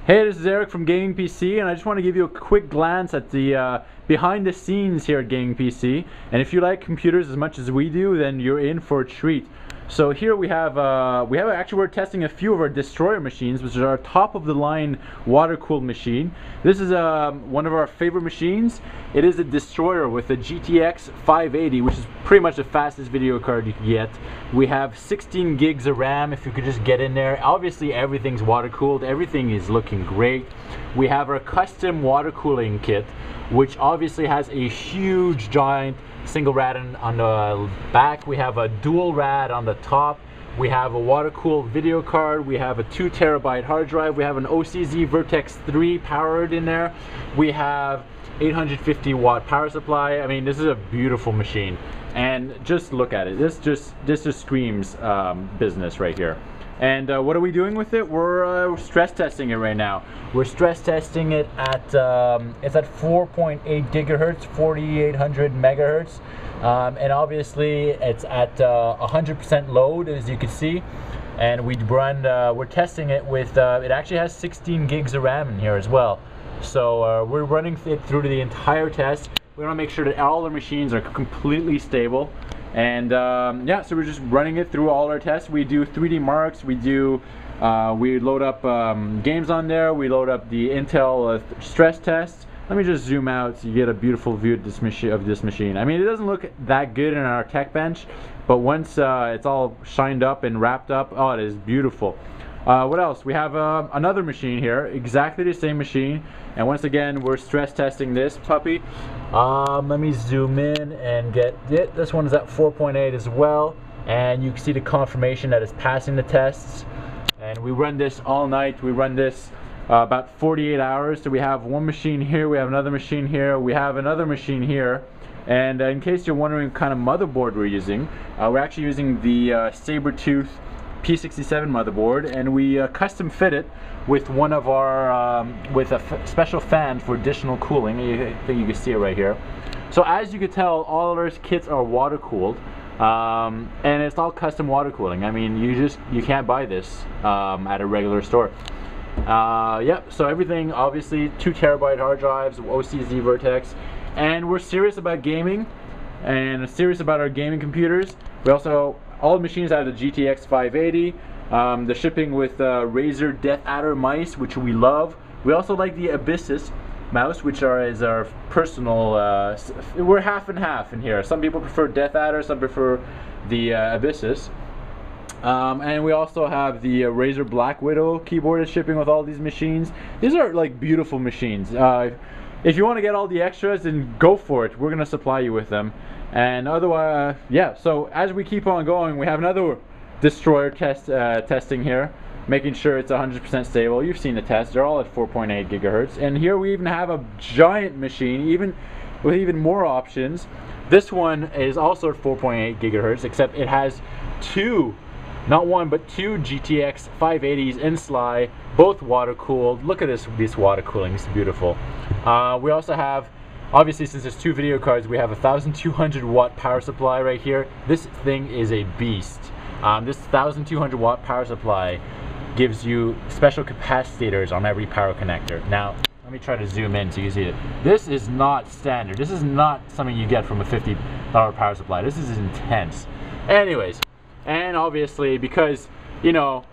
Hey, this is Eric from GamingPC, and I just want to give you a quick glance at the behind the scenes here at GamingPC. And if you like computers as much as we do, then you're in for a treat. So here we're testing a few of our Destroyer machines, which is our top of the line water cooled machine. This is one of our favorite machines. It is a Destroyer with a GTX 580, which is pretty much the fastest video card you can get. We have 16 gigs of RAM if you could just get in there. Obviously everything's water cooled, everything is looking great. We have our custom water cooling kit, which obviously has a huge giant single rad on the back. We have a dual rad on the top. We have a water cooled video card. We have a 2 terabyte hard drive. We have an OCZ Vertex 3 powered in there. We have 850 watt power supply. I mean, this is a beautiful machine, and just look at it. This just screams business right here. And what are we doing with it? We're stress testing it right now. We're stress testing it at it's at 4.8 gigahertz, 4800 megahertz, and obviously it's at 100% load, as you can see. And we're testing it with it actually has 16 gigs of RAM in here as well. So we're running it through to the entire test. We want to make sure that all the machines are completely stable. And yeah, so we're just running it through all our tests. We do 3D marks, we load up games on there, we load up the Intel stress test. Let me just zoom out so you get a beautiful view of this machine. I mean, it doesn't look that good in our tech bench, but once it's all shined up and wrapped up, oh, it is beautiful. What else? We have another machine here, exactly the same machine, and once again we're stress testing this puppy. Let me zoom in and get it. This one is at 4.8 as well, and you can see the confirmation that it's passing the tests. And we run this all night. We run this about 48 hours. So we have one machine here, we have another machine here, we have another machine here. And in case you're wondering what kind of motherboard we're using, we're actually using the Sabertooth P67 motherboard, and we custom fit it with one of our with a special fan for additional cooling. I think you can see it right here. So as you can tell, all of our kits are water cooled, and it's all custom water cooling. I mean, you can't buy this at a regular store. Yep. So everything, obviously 2 terabyte hard drives, OCZ Vertex, and we're serious about gaming and serious about our gaming computers. We also, all the machines have the GTX 580, the shipping with Razer Death Adder mice, which we love. We also like the Abyssus mouse, which is our personal, we're half and half in here. Some people prefer Death Adder, some prefer the Abyssus. And we also have the Razer Black Widow keyboard is shipping with all these machines. These are like beautiful machines. If you want to get all the extras, then go for it. We're going to supply you with them. And otherwise, yeah, so as we keep on going, we have another Destroyer testing here, making sure it's 100% stable. You've seen the tests, they're all at 4.8 gigahertz. And here we even have a giant machine, with even more options. This one is also at 4.8 gigahertz, except it has not one, but two GTX 580s in Sly, both water cooled. Look at this water cooling, it's beautiful. We also have, obviously, since there's 2 video cards, we have a 1200 watt power supply right here. This thing is a beast. This 1200 watt power supply gives you special capacitors on every power connector. Now, let me try to zoom in so you see it. This is not standard. This is not something you get from a $50 power supply. This is intense. Anyways, and obviously, because, you know,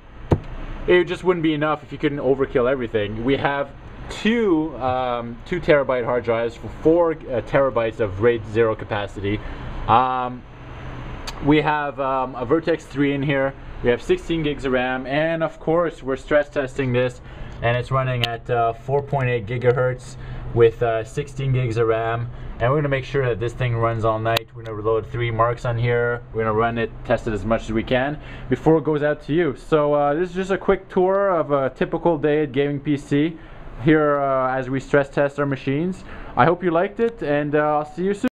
it just wouldn't be enough if you couldn't overkill everything, we have 2 terabyte hard drives for 4 terabytes of RAID 0 capacity. We have a Vertex 3 in here. We have 16 gigs of RAM, and of course we're stress testing this, and it's running at 4.8 gigahertz with 16 gigs of RAM. And we're going to make sure that this thing runs all night. We're going to reload 3 marks on here. We're going to run it, test it as much as we can before it goes out to you. So this is just a quick tour of a typical day at GamingPC here as we stress test our machines. I hope you liked it, and I'll see you soon.